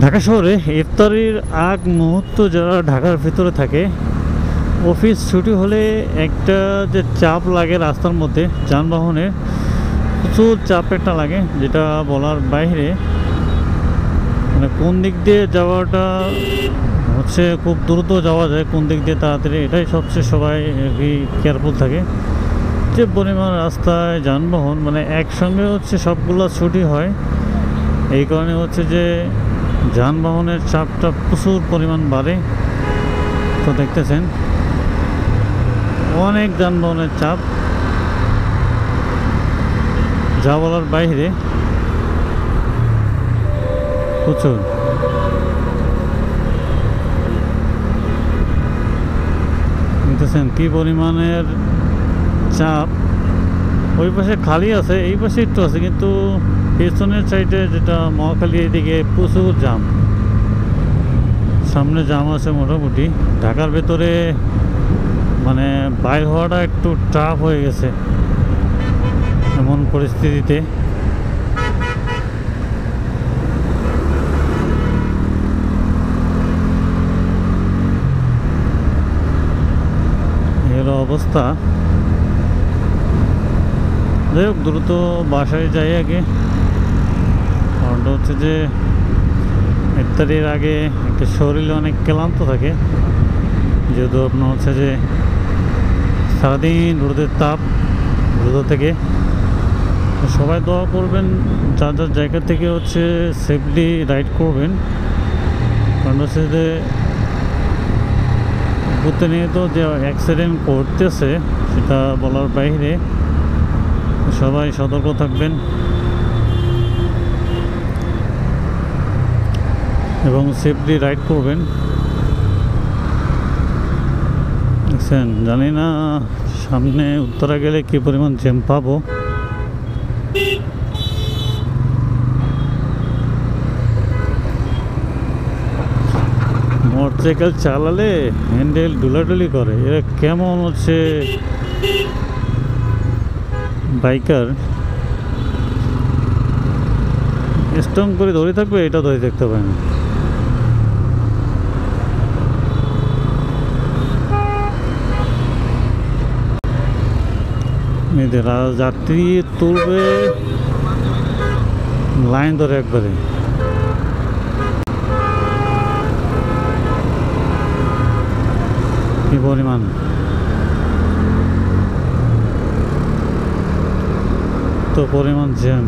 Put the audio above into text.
ঢাকা শহরে ইফতারির আগ মুহূর্ত যারা ঢাকার ভিতরে থাকে, অফিস ছুটি হলে একটা যে চাপ লাগে রাস্তার মধ্যে, যানবাহনের প্রচুর চাপ একটা লাগে, যেটা বলার বাইরে। মানে কোন দিক দিয়ে যাওয়াটা হচ্ছে খুব দ্রুত যাওয়া যায়, কোন দিক দিয়ে তাড়াতাড়ি, এটাই সবচেয়ে সবাই কেয়ারফুল থাকে। যে পরিমাণ রাস্তায় যানবাহন, মানে একসঙ্গে হচ্ছে সবগুলো ছুটি হয়, এই কারণে হচ্ছে যে যানবাহনের চাপটা প্রচুর পরিমাণ বাড়ে। তো দেখতেছেন অনেক যানবাহনের চাপ, যা বলার বাইরে, প্রচুর। দেখতেছেন কি পরিমাণের চাপ। ওই পাশে খালি আছে, এই পাশে একটু আছে, কিন্তু পেছনের সাইডে যেটা মহাখালী, এদিকে প্রচুর জাম। সামনে জাম আছে মোটামুটি। ঢাকার ভেতরে মানে বাইর হওয়াটা একটু টাফ হয়ে গেছে এমন পরিস্থিতিতে। এর অবস্থা। যাই হোক, দ্রুত বাসায় যাই আগে। কারণটা হচ্ছে যে ইফতারির আগে একটা শরীরে অনেক ক্লান্ত থাকে, যেহেতু আপনার হচ্ছে যে সারাদিন রোদের তাপ, রোদ থেকে। সবাই দোয়া করবেন, যার যার জায়গা থেকে হচ্ছে সেফলি রাইড করবেন। কারণ হচ্ছে যে প্রতিনিয়ত যে অ্যাক্সিডেন্ট করতেছে সেটা বলার বাইরে। সবাই সতর্ক থাকবেন এবং সেফলি রাইড করবেন। দেখছেন, জানি না সামনে উত্তরা গেলে কী পরিমাণ জ্যাম পাবো। মোটরসাইকেল চালালে হ্যান্ডেল ডুলাডুলি করে, এরা কেমন হচ্ছে বাইকার স্ট্রং করে ধরে থাকবে, এটা ধরে দেখতে পায় না। যাত্রী তুলবে লাইন ধরে একবারে। কি পরিমাণ তো পরিমাণ জ্যাম।